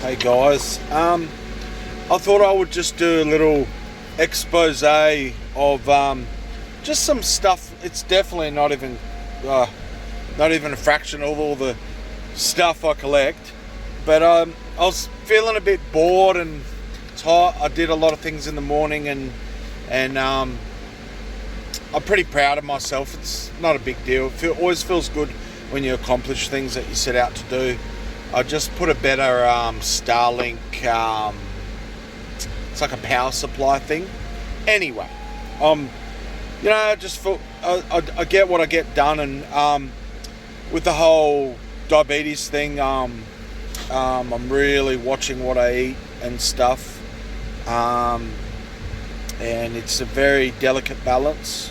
Hey guys, I thought I would just do a little expose of just some stuff. It's definitely not even a fraction of all the stuff I collect, but I was feeling a bit bored and tired. I did a lot of things in the morning, and I'm pretty proud of myself. It's not a big deal. It always feels good when you accomplish things that you set out to do. I just put a better Starlink, it's like a power supply thing. Anyway, I just feel I get what I get done, and with the whole diabetes thing, I'm really watching what I eat and stuff, and it's a very delicate balance,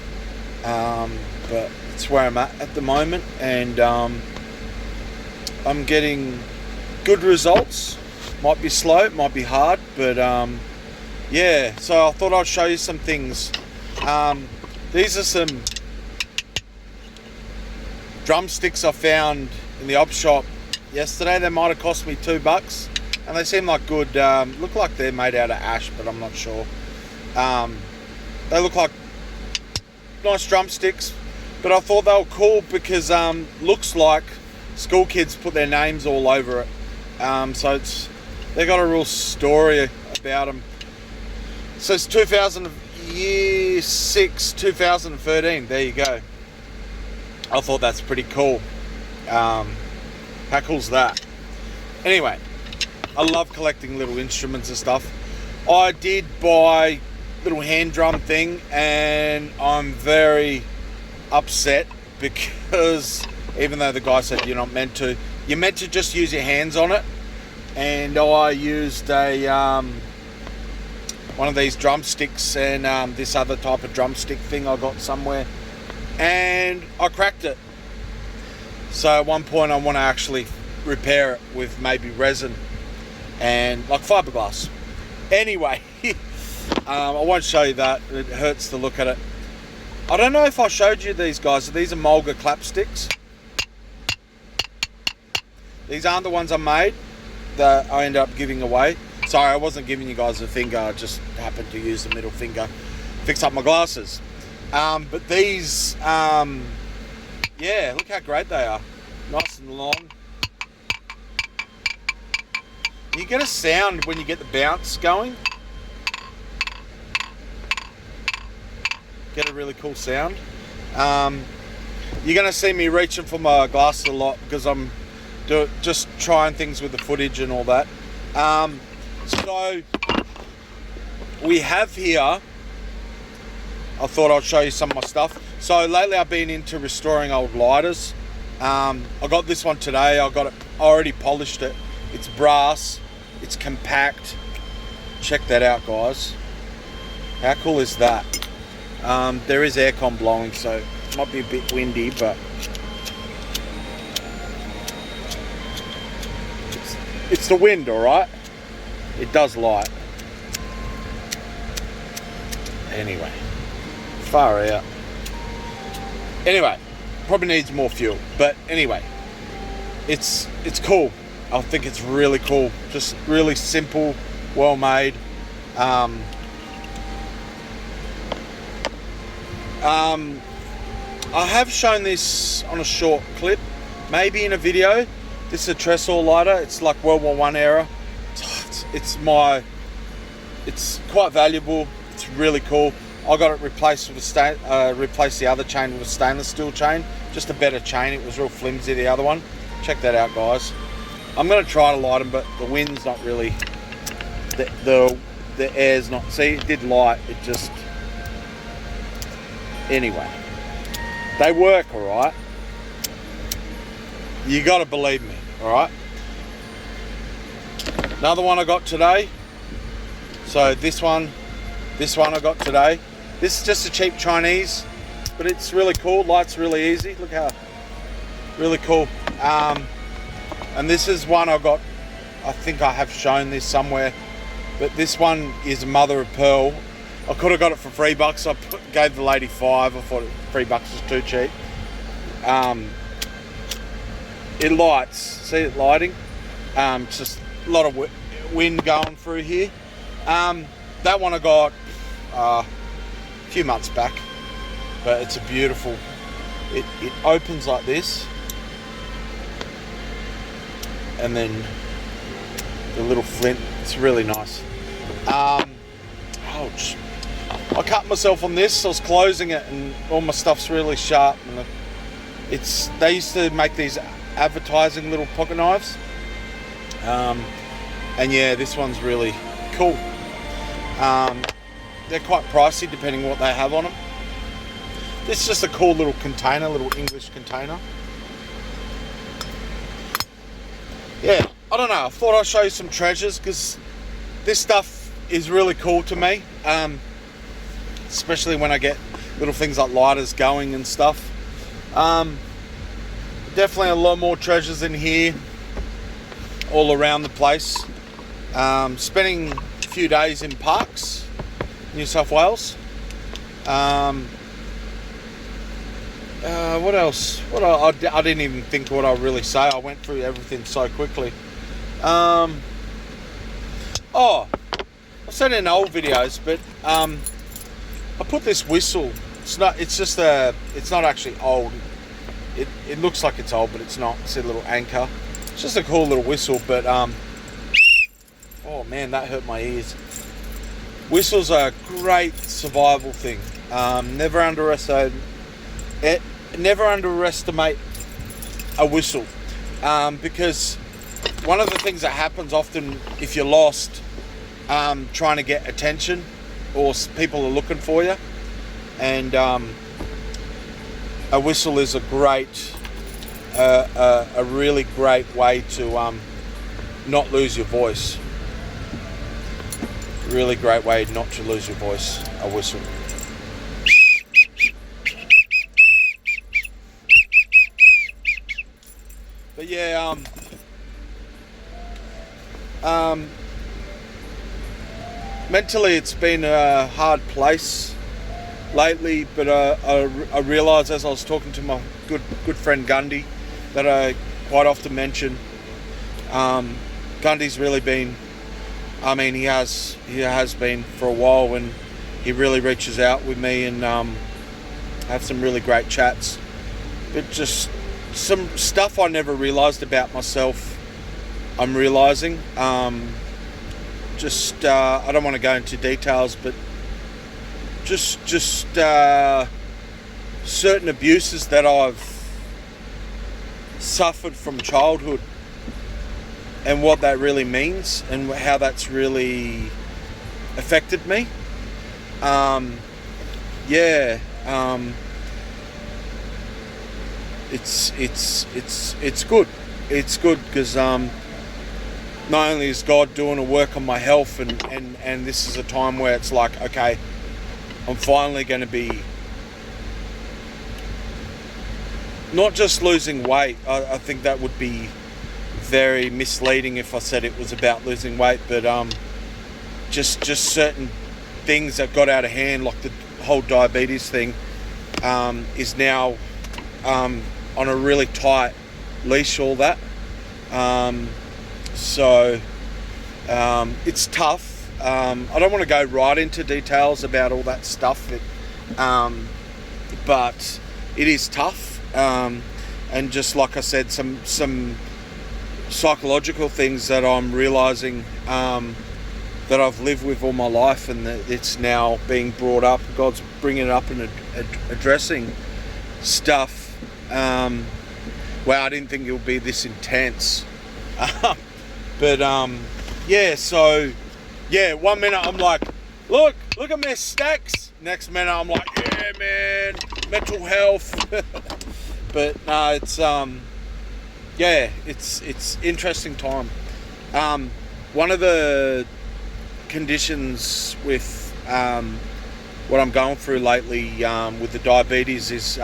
but it's where I'm at the moment, and I'm getting good results. Might be slow, might be hard, but yeah, so I thought I'd show you some things. These are some drumsticks I found in the op shop yesterday. They might have cost me $2, and they seem like good. Look like they're made out of ash, but I'm not sure. They look like nice drumsticks, but I thought they were cool because looks like school kids put their names all over it. So they got a real story about them. So it's 2013. There you go. I thought that's pretty cool. How cool's that? Anyway, I love collecting little instruments and stuff. I did buy a little hand drum thing, and I'm very upset because even though the guy said you're meant to just use your hands on it, and I used a one of these drumsticks and this other type of drumstick thing I got somewhere, and I cracked it. So at one point I want to actually repair it with maybe resin and like fiberglass. Anyway, I won't show you that. It hurts to look at it. I don't know if I showed you these guys. These are Mulga clapsticks. These aren't the ones I made that I ended up giving away. Sorry, I wasn't giving you guys a finger. I just happened to use the middle finger, fix up my glasses. But these, yeah, look how great they are. Nice and long. You get a sound when you get the bounce going. Get a really cool sound. You're going to see me reaching for my glasses a lot because I'm just trying things with the footage and all that. So we have here, I thought I'd show you some of my stuff. So lately I've been into restoring old lighters. I got this one today. I already polished it. It's brass, it's compact. Check that out, guys. How cool is that? There is aircon blowing, so it might be a bit windy, but it's the wind, all right? It does light. Anyway, far out. Anyway, probably needs more fuel, but anyway, it's cool. I think it's really cool. Just really simple, well made. I have shown this on a short clip, maybe in a video. This is a Tresor lighter. It's like World War I era. It's quite valuable. It's really cool. I got it replaced with replaced the other chain with a stainless steel chain, just a better chain. It was real flimsy, the other one. Check that out, guys. I'm gonna try to light them, but the wind's not really. The air's not. See, it did light. It just. Anyway, they work, all right. You got to believe me, all right. Another one I got today. So this one I got today. This is just a cheap Chinese, but it's really cool. Lights really easy. Look how really cool. And this is one I got. I think I have shown this somewhere, but this one is mother of pearl. I could have got it for $3. I gave the lady $5. I thought $3 was too cheap. It lights. See it lighting? Just lot of wind going through here. That one I got a few months back, but it's a beautiful, it opens like this, and then the little flint, it's really nice. Ouch. I cut myself on this. I was closing it and all my stuff's really sharp, and they used to make these advertising little pocket knives, and yeah, this one's really cool. They're quite pricey depending what they have on them. This is just a cool little container, little English container. Yeah, I don't know, I thought I'd show you some treasures because this stuff is really cool to me, especially when I get little things like lighters going and stuff. Definitely a lot more treasures in here all around the place. Spending a few days in parks, New South Wales. What else? I didn't even think what I'd really say. I went through everything so quickly. I've said it in old videos, but I put this whistle. It's not actually old. It looks like it's old, but it's not. It's a little anchor. It's just a cool little whistle, but oh man, that hurt my ears. Whistles are a great survival thing. Never underestimate a whistle, because one of the things that happens often if you're lost, trying to get attention, or people are looking for you, and a whistle is a really great way to not lose your voice. Really great way not to lose your voice, a whistle. But yeah, mentally it's been a hard place lately, but I realised as I was talking to my good friend Gundy that I quite often mention, Gundy's really been, I mean, he has been for a while, and he really reaches out with me and have some really great chats. But just some stuff I never realised about myself, I'm realising. I don't want to go into details, but just certain abuses that I've suffered from childhood, and what that really means, and how that's really affected me. It's good. It's good because not only is God doing a work on my health, and this is a time where it's like, okay, I'm finally going to be not just losing weight. I think that would be very misleading if I said it was about losing weight, but just certain things that got out of hand, like the whole diabetes thing, is now on a really tight leash, all that. So it's tough. I don't want to go right into details about all that stuff, but it is tough. And just like I said, some psychological things that I'm realizing that I've lived with all my life, and that it's now being brought up. God's bringing it up and addressing stuff. Wow, I didn't think it would be this intense. But so 1 minute I'm like, look at my stacks. Next minute I'm like, yeah man, mental health. But no, it's interesting time. One of the conditions with what I'm going through lately with the diabetes is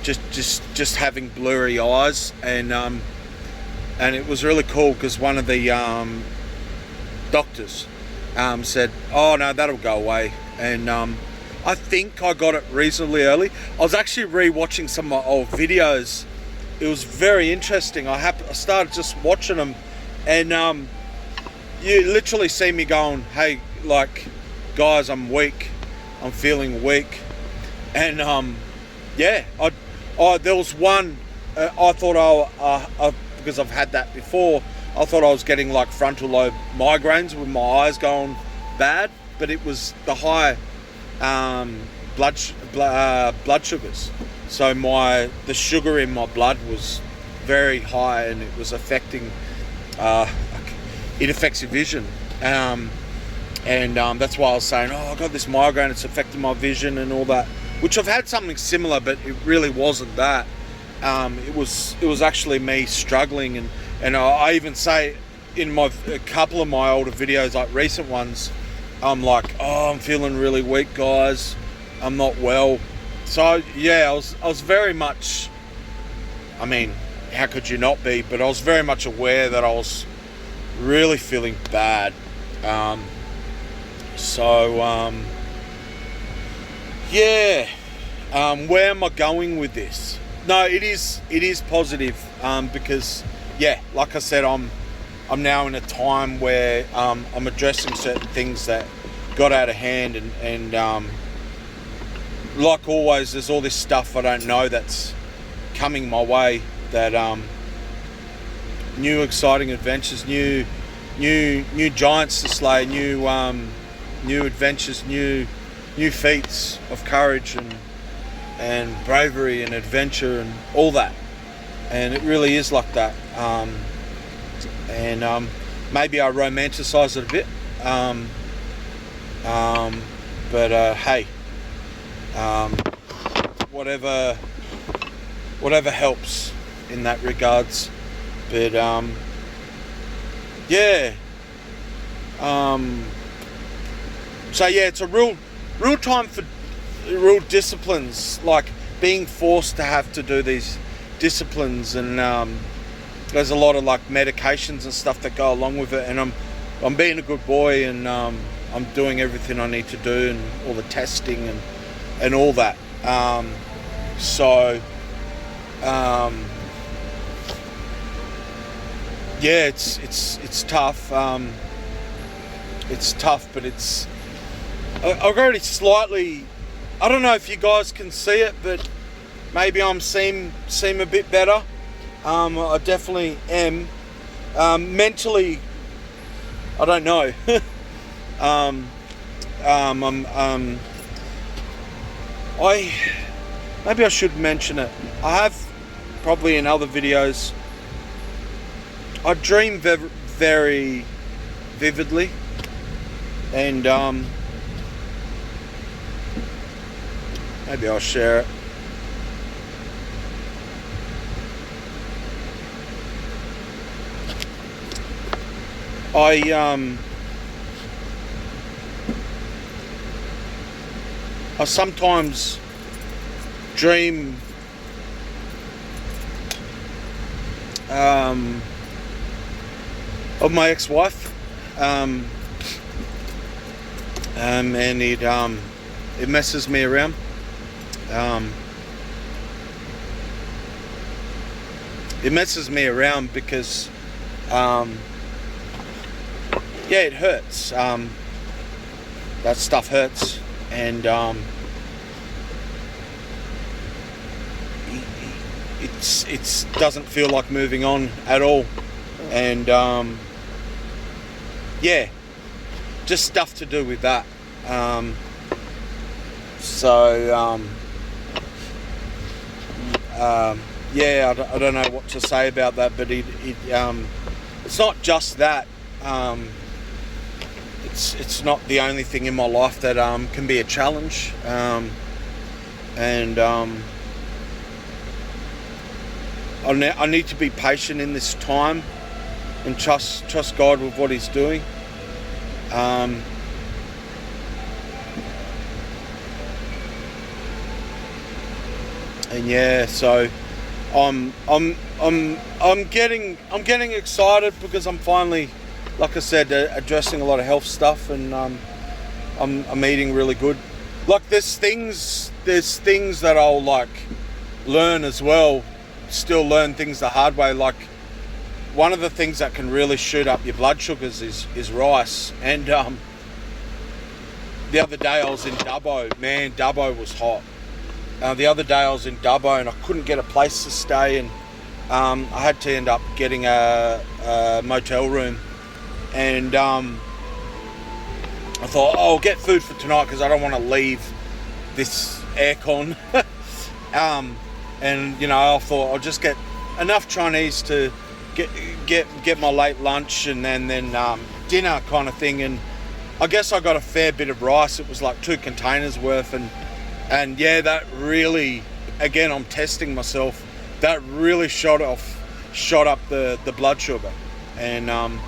just having blurry eyes, and it was really cool because one of the doctors said, oh no, that'll go away. And I think I got it reasonably early. I was actually re-watching some of my old videos. It was very interesting. I started just watching them, and you literally see me going, hey, like, guys, I'm weak, I'm feeling weak. And yeah, there was one, I thought because I've had that before, I thought I was getting like frontal lobe migraines with my eyes going bad, but it was the high blood sugars. So the sugar in my blood was very high, and it was affecting, it affects your vision. And that's why I was saying, I got this migraine, it's affecting my vision and all that, which I've had something similar, but it really wasn't that. It was actually me struggling, and I even say in a couple of my older videos, like recent ones, I'm like, I'm feeling really weak, guys, I'm not well. So yeah, I was very much, I mean, how could you not be, but I was very much aware that I was really feeling bad. Yeah, where am I going with this? No, it is positive, because yeah, like I said, I'm now in a time where I'm addressing certain things that got out of hand, and like always, there's all this stuff I don't know that's coming my way, that new exciting adventures, new giants to slay, new adventures, new feats of courage and bravery and adventure and all that. And it really is like that. And maybe I romanticize it a bit. But hey, whatever helps in that regards. But yeah. So yeah, it's a real time for real disciplines, like being forced to have to do these disciplines, and there's a lot of like medications and stuff that go along with it, and I'm being a good boy, and I'm doing everything I need to do, and all the testing and all that. Yeah, it's tough. It's tough, but I've already slightly, I don't know if you guys can see it, but maybe I'm seem a bit better. I definitely am. Mentally, I don't know. Maybe I should mention it. I have probably in other videos. I dream very vividly, and maybe I'll share it. I sometimes dream of my ex-wife, and it messes me around. It messes me around because yeah, it hurts. That stuff hurts, and it doesn't feel like moving on at all, and yeah, just stuff to do with that. Yeah, I don't know what to say about that, but it's not just that. It's not the only thing in my life that can be a challenge, and I need to be patient in this time and trust God with what He's doing. And yeah, so I'm getting excited because I'm finally, like I said, addressing a lot of health stuff, and I'm eating really good. Like there's things that I'll like learn as well. Still learn things the hard way. Like one of the things that can really shoot up your blood sugars is rice. And the other day I was in Dubbo. Man, Dubbo was hot. The other day I was in Dubbo and I couldn't get a place to stay, and I had to end up getting a motel room. And I thought, oh, I'll get food for tonight because I don't want to leave this aircon. And you know, I thought I'll just get enough Chinese to get my late lunch and then dinner kind of thing. And I guess I got a fair bit of rice. It was like 2 containers worth, and yeah, that really, again, I'm testing myself. That really shot up the blood sugar. And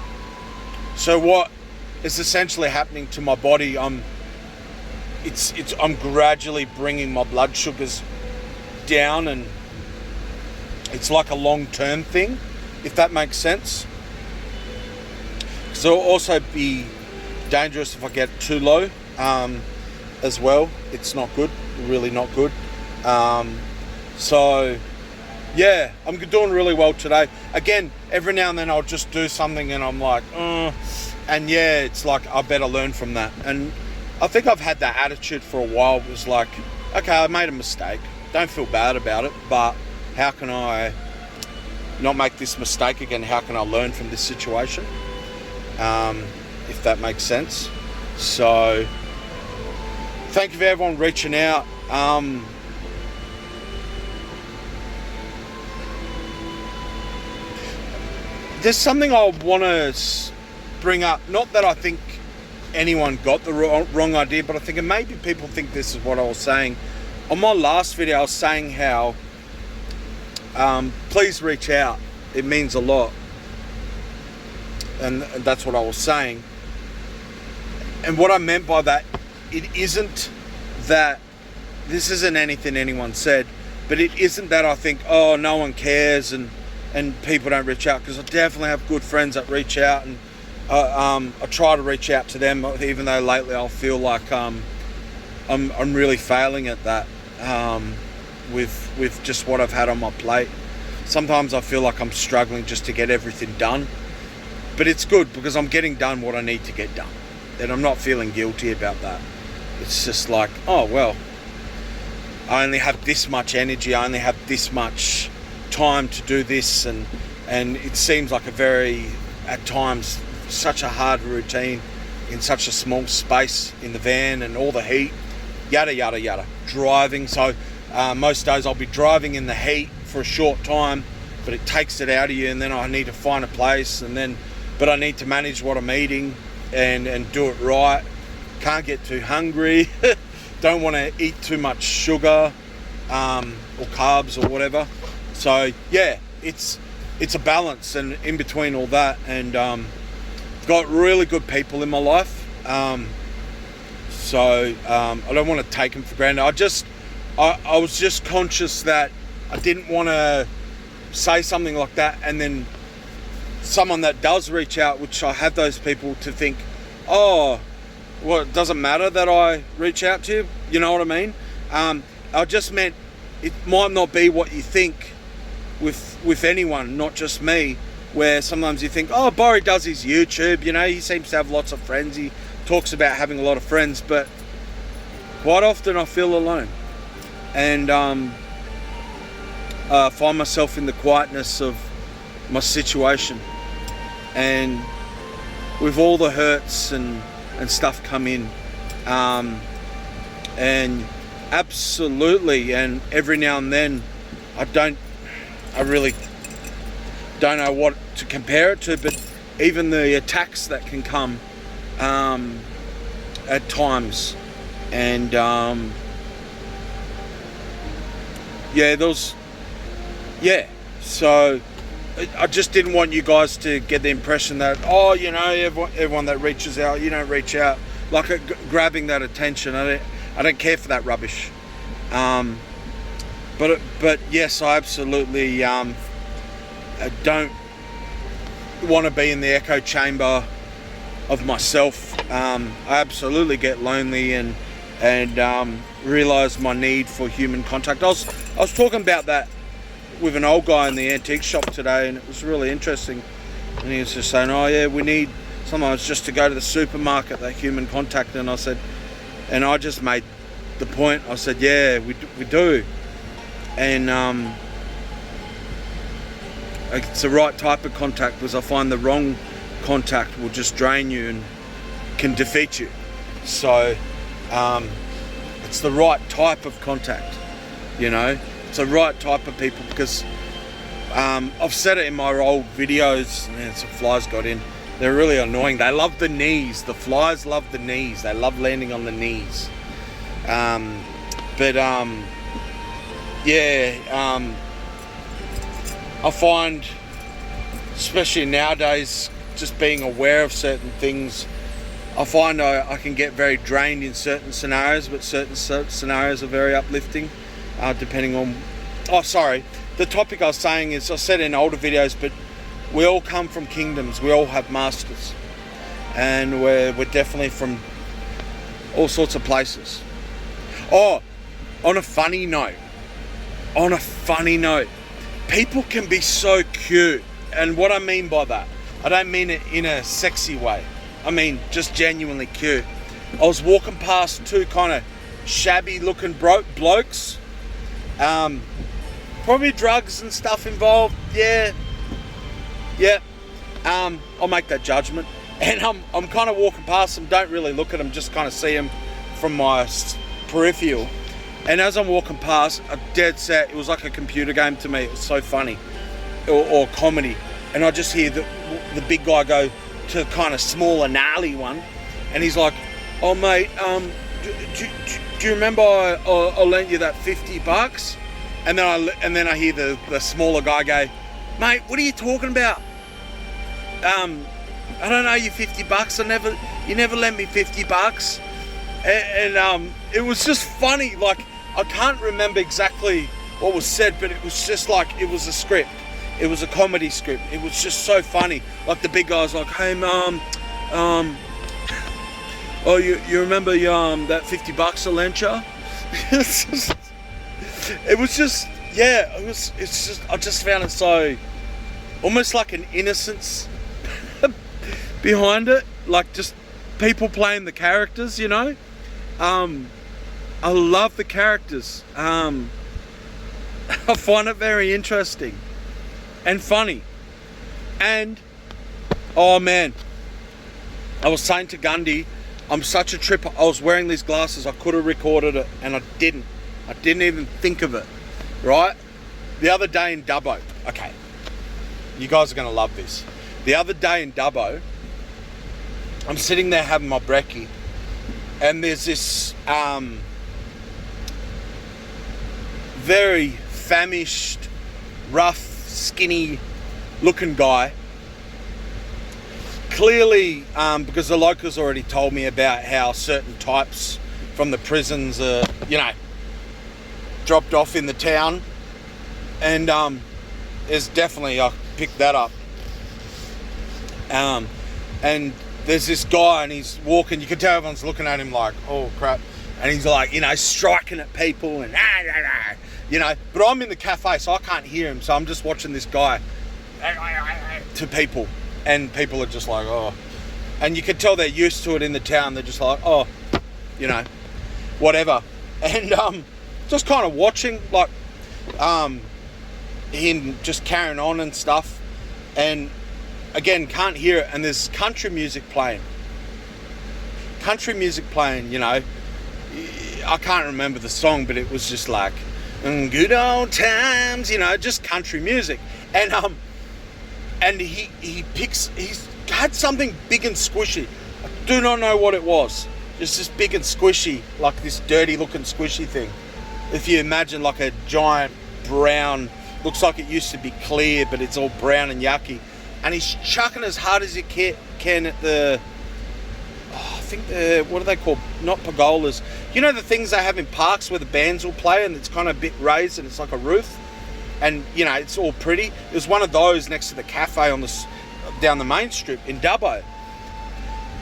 so what is essentially happening to my body? I'm gradually bringing my blood sugars down, and it's like a long-term thing, if that makes sense. So it'll also be dangerous if I get too low as well. It's not good, really not good. So yeah, I'm doing really well today. Again, every now and then I'll just do something and I'm like, and yeah, it's like I better learn from that. And I think I've had that attitude for a while. It was like, okay, I made a mistake, don't feel bad about it, but how can I not make this mistake again? How can I learn from this situation? If that makes sense. So thank you for everyone reaching out. There's something I want to bring up. Not that I think anyone got the wrong idea, but I think maybe people think this is what I was saying. On my last video, I was saying how please reach out. It means a lot. And that's what I was saying. And what I meant by that, it isn't that, this isn't anything anyone said, but it isn't that I think, oh, no one cares and people don't reach out, because I definitely have good friends that reach out, and I try to reach out to them, even though lately I feel like I'm really failing at that with just what I've had on my plate. Sometimes I feel like I'm struggling just to get everything done, but it's good because I'm getting done what I need to get done, and I'm not feeling guilty about that. It's just like, oh well, I only have this much energy, I only have this much time to do this, and it seems like a very, at times, such a hard routine in such a small space in the van, and all the heat, yada yada yada. Driving, so most days I'll be driving in the heat for a short time, but it takes it out of you, and then I need to find a place, but I need to manage what I'm eating and do it right. Can't get too hungry. Don't want to eat too much sugar or carbs or whatever. So yeah, it's a balance, and in between all that, and got really good people in my life. So I don't want to take them for granted. I was just conscious that I didn't want to say something like that, and then someone that does reach out, which I have those people, to think, oh, well, it doesn't matter that I reach out to you. You know what I mean? I just meant it might not be what you think with anyone, not just me, where sometimes you think, oh, Borry does his YouTube, you know, he seems to have lots of friends, he talks about having a lot of friends, but quite often I feel alone, and find myself in the quietness of my situation, and with all the hurts and stuff come in, and absolutely, and every now and then I really don't know what to compare it to, but even the attacks that can come at times, and so I just didn't want you guys to get the impression that, oh, you know, everyone that reaches out, you don't reach out, like grabbing that attention. I don't care for that rubbish. But yes, I absolutely don't want to be in the echo chamber of myself. I absolutely get lonely and realise my need for human contact. I was talking about that with an old guy in the antique shop today, and it was really interesting. And he was just saying, oh yeah, we need sometimes just to go to the supermarket, that human contact. And I said, and I just made the point, I said, yeah, we do. And it's the right type of contact, because I find the wrong contact will just drain you and can defeat you. So it's the right type of contact, you know. It's the right type of people, because I've said it in my old videos. Man, some flies got in. They're really annoying. They love the knees. The flies love the knees. They love landing on the knees. I find, especially nowadays, just being aware of certain things, I find I can get very drained in certain scenarios, but certain scenarios are very uplifting, depending on... Oh, sorry. The topic I was saying is, I said in older videos, but we all come from kingdoms. We all have masters. And we're definitely from all sorts of places. Oh, on a funny note, people can be so cute. And what I mean by that, I don't mean it in a sexy way. I mean just genuinely cute. I was walking past two kind of shabby looking blokes. Probably drugs and stuff involved. Yeah. I'll make that judgment. And I'm kind of walking past them, don't really look at them, just kind of see them from my peripheral. And as I'm walking past, a dead set, it was like a computer game to me. It was so funny, or comedy. And I just hear the big guy go to the kind of smaller, gnarly one, and he's like, "Oh mate, do you remember I lent you that $50?" And then I hear the smaller guy go, "Mate, what are you talking about? I don't owe you $50. You never lent me $50." And it was just funny. Like, I can't remember exactly what was said, but it was just like, it was a script. It was a comedy script. It was just so funny. Like, the big guy's like, "Hey, mum, oh, you remember that $50 I lent you?" It was just, yeah, it's just, I just found it so, almost like an innocence behind it. Like, just people playing the characters, you know. I love the characters. I find it very interesting and funny. And oh man, I was saying to Gundy, I'm such a tripper. I was wearing these glasses, I could have recorded it, and I didn't even think of it. Right, the other day in Dubbo, okay, you guys are gonna love this. The other day in Dubbo, I'm sitting there having my brekkie, and there's this very famished, rough, skinny looking guy. Clearly, because the locals already told me about how certain types from the prisons are, you know, dropped off in the town. And there's definitely, I picked that up. And there's this guy, and he's walking, you can tell everyone's looking at him like, oh crap. And he's like, you know, striking at people and you know, but I'm in the cafe, so I can't hear him, so I'm just watching this guy to people, and people are just like, oh. And you can tell they're used to it in the town. They're just like, oh, you know, whatever. And just kind of watching, like, him just carrying on and stuff. And again, can't hear it, and there's country music playing, you know. I can't remember the song, but it was just like, good old times, you know, just country music. And he's had something big and squishy. I do not know what it was. Just this big and squishy, like this dirty looking squishy thing. If you imagine like a giant brown, looks like it used to be clear, but it's all brown and yucky. And he's chucking as hard as he can at the, I think what are they called? Not pergolas. You know the things they have in parks where the bands will play, and it's kind of a bit raised and it's like a roof, and you know it's all pretty. There's one of those next to the cafe on down the main strip in Dubbo.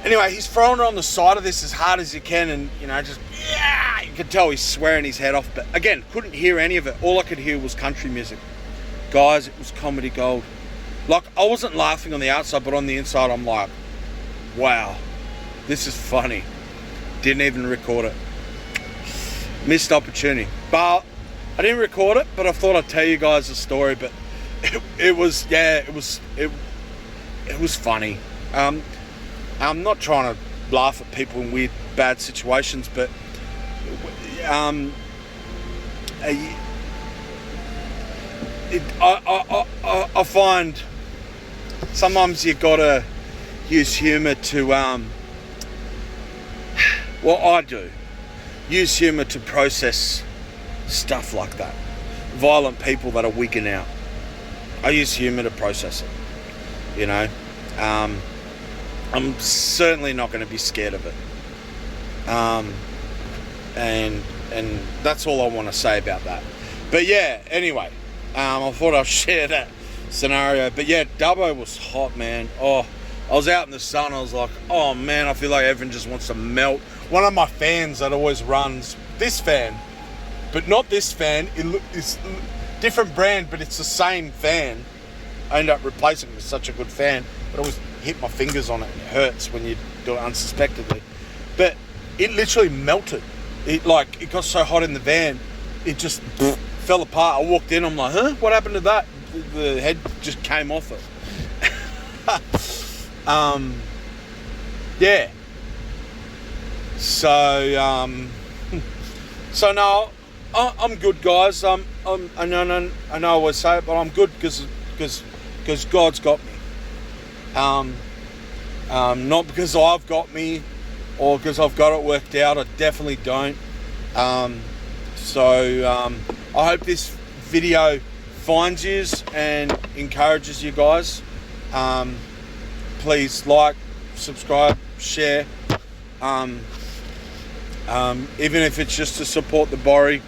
Anyway, he's throwing it on the side of this as hard as he can, and you know, just, yeah, you could tell he's swearing his head off. But again, couldn't hear any of it. All I could hear was country music. guys, it was comedy gold. Like, I wasn't laughing on the outside, but on the inside, I'm like, wow, this is funny. Didn't even record it. Missed opportunity. But I didn't record it, but I thought I'd tell you guys the story. But it was funny. I'm not trying to laugh at people in weird, bad situations, but I find sometimes you gotta use humour to well, I do use humour to process stuff like that. Violent people that are wigging out, I use humour to process it, you know. I'm certainly not going to be scared of it, and that's all I want to say about that. But yeah, anyway, I thought I'd share that scenario. But yeah, Dubbo was hot, man. Oh, I was out in the sun. I was like, oh man, I feel like everyone just wants to melt. One of my fans that always runs, this fan, but not this fan. It's different brand, but it's the same fan. I ended up replacing it with such a good fan, but I always hit my fingers on it and it hurts when you do it unsuspectedly. But it literally melted. It got so hot in the van, it just fell apart. I walked in, I'm like, huh? What happened to that? The head just came off it. Yeah. So no, I'm good, guys. I know I always say it, but I'm good because God's got me. Not because I've got me or because I've got it worked out. I definitely don't. So I hope this video finds you and encourages you guys. Please like, subscribe, share. Even if it's just to support the Borry.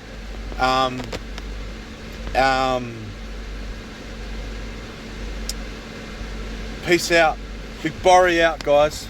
Peace out. Big Borry out, guys.